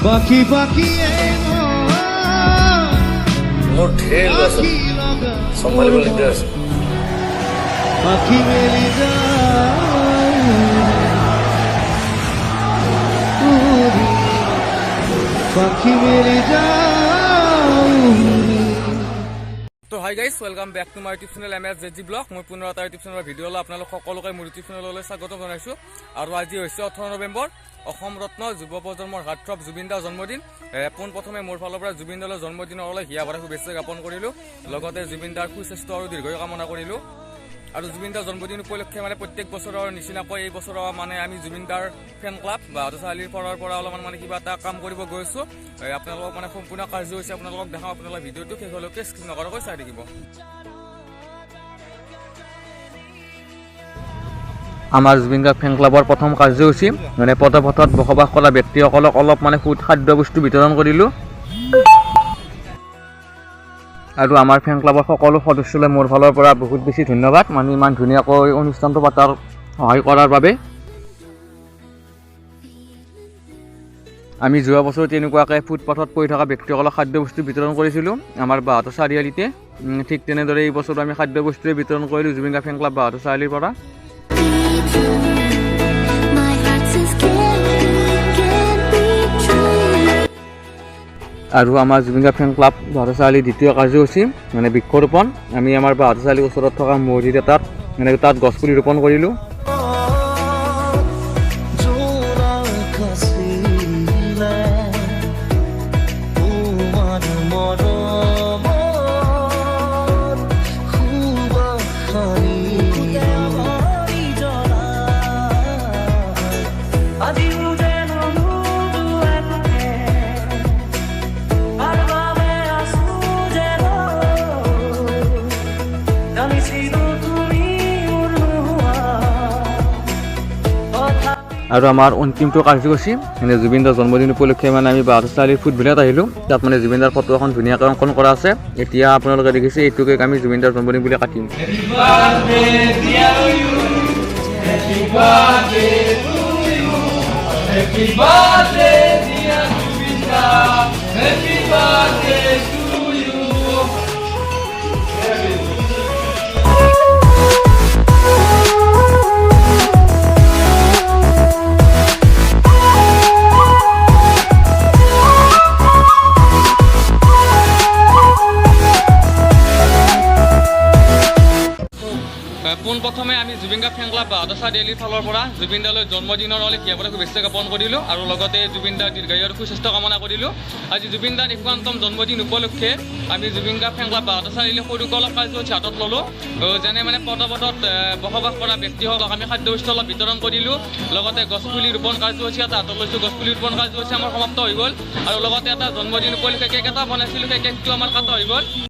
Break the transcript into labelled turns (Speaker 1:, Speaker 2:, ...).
Speaker 1: পাখি পাখি
Speaker 2: মোৰ ঢেৰ ল'ৰা ছোৱালী চম্ভালিব দিগদাৰ আছে।
Speaker 1: পাখি মেলি পাখি মেলি
Speaker 3: তো hi guys, welcome back to my YouTube channel MSJG blog. মই পুনৰ এটা ইউটিউব চেনেলৰ ভিডিঅ' লৈ আপোনালোক সকলোকে মোৰ ইউটিউব চেনেললৈ স্বাগতম জনাইছোঁ। আৰু আজি হৈছে 18 নৱেম্বৰ, অসম ৰত্ন যুৱ প্ৰজন্মৰ হাৰ্টথ্ৰব জুবিন দাৰ জন্মদিন। পোনপ্ৰথমে মোৰ ফালৰ পৰা জুবিন দাৰ জন্মদিনলৈ হিয়া ভৰা শুভেচ্ছা জ্ঞাপন কৰিলোঁ। লগতে জুবিন দাৰ সুস্বাস্থ্য আৰু দীৰ্ঘায়ু কামনা কৰিলোঁ। আৰু জুবিন দাৰ জন্মদিন উপলক্ষে প্ৰত্যেক বছৰৰ নিচিনাকৈ এই বছৰ আমি জুবিন দাৰ ফেন ক্লাব বা চাৰিআলিৰ পৰা অলপমান কিবা এটা কাম কৰিব গৈছোঁ। আপোনালোকক সম্পূৰ্ণ কাৰ্য হৈছে আপোনালোকক দেখাওঁ। আপোনালোকে ভিডিঅ'টো শেষলৈকে স্কিপ নকৰাকৈ চাই থাকিব। আমাৰ জুবিন গাৰ্গ ফেন ক্লাবৰ প্ৰথম কাৰ্যসূচী পদপথত বসবাস কৰা ব্যক্তিসকলক অলপ খাদ্য বস্তু বিতৰণ কৰিলোঁ। আৰু আমাৰ ফেন ক্লাবৰ সকলো সদস্যলৈ মোৰ ফালৰ পৰা বহুত বেছি ধন্যবাদ, ইমান ধুনীয়াকৈ অনুষ্ঠানটো পাতাৰ সহায় কৰাৰ বাবে। আমি যোৱা বছৰ তেনেকুৱাকৈ ফুটপাথত পৰি থকা ব্যক্তিসকলক খাদ্য বস্তু বিতৰণ কৰিছিলোঁ আমাৰ বাহঁতৰ চাৰিআলিতে। ঠিক তেনেদৰে এই বছৰ আমি খাদ্য বস্তুৱে বিতৰণ কৰিলোঁ জুবিন গাৰ্গ ফেন ক্লাব বাহঁতৰ চাৰিআলিৰ পৰা। আৰু আমাৰ জুবিন গাৰ্গ ফেন ক্লাব বাহঁতৰ চাৰিআলিৰ দ্বিতীয় কাৰ্যসূচী বৃক্ষৰোপণ। আমি আমাৰ বাহঁতৰ চাৰিআলিৰ ওচৰত থকা মছজিদ এটাত তাত গছপুলি ৰোপণ কৰিলোঁ। আৰু আমাৰ অন্তিমটো কাৰ্যসূচী জুবিন দাৰ জন্মদিন উপলক্ষে আমি বাহঁতৰ চাৰিআলিৰ ফুটভিলাত আহিলোঁ। তাত জুবিন দাৰ ফটো এখন ধুনীয়াকৈ অংকন কৰা আছে। এতিয়া আপোনালোকে দেখিছে এইটো কেক আমি জুবিন দাৰ জন্মদিন বুলি কাটিম। পোনপ্ৰথমে আমি জুবিন গাৰ্গ ফেন ক্লাব বাহঁতৰ চাৰিআলিৰ ফালৰ পৰা জুবিন দালৈ জন্মদিনৰ হিয়া ভৰা শুভেচ্ছা জ্ঞাপন কৰিলোঁ। আৰু লগতে জুবিন দাৰ দীৰ্ঘায়ু আৰু সুস্বাস্থ্য কামনা কৰিলোঁ। আজি জুবিন দাৰ 51তম জন্মদিন উপলক্ষে আমি জুবিন গাৰ্গ ফেন ক্লাব বাহঁতৰ চাৰিআলি সৰুকৈ অলপ কাৰ্যসূচী হাতত ল'লোঁ। যেনে পদপথত বসবাস কৰা ব্যক্তিসকলক আমি খাদ্য বস্তু অলপ বিতৰণ কৰিলোঁ। লগতে গছপুলি ৰোপণ কাৰ্যসূচী এটা হাতত লৈছোঁ। গছপুলি ৰোপণ কাৰ্যসূচী আমাৰ সমাপ্ত হৈ গ'ল। আৰু লগতে এটা জন্মদিন উপলক্ষে কেক এটা বনাইছিলোঁ, সেই কেকটো আমাৰ কাটা হৈ গ'ল।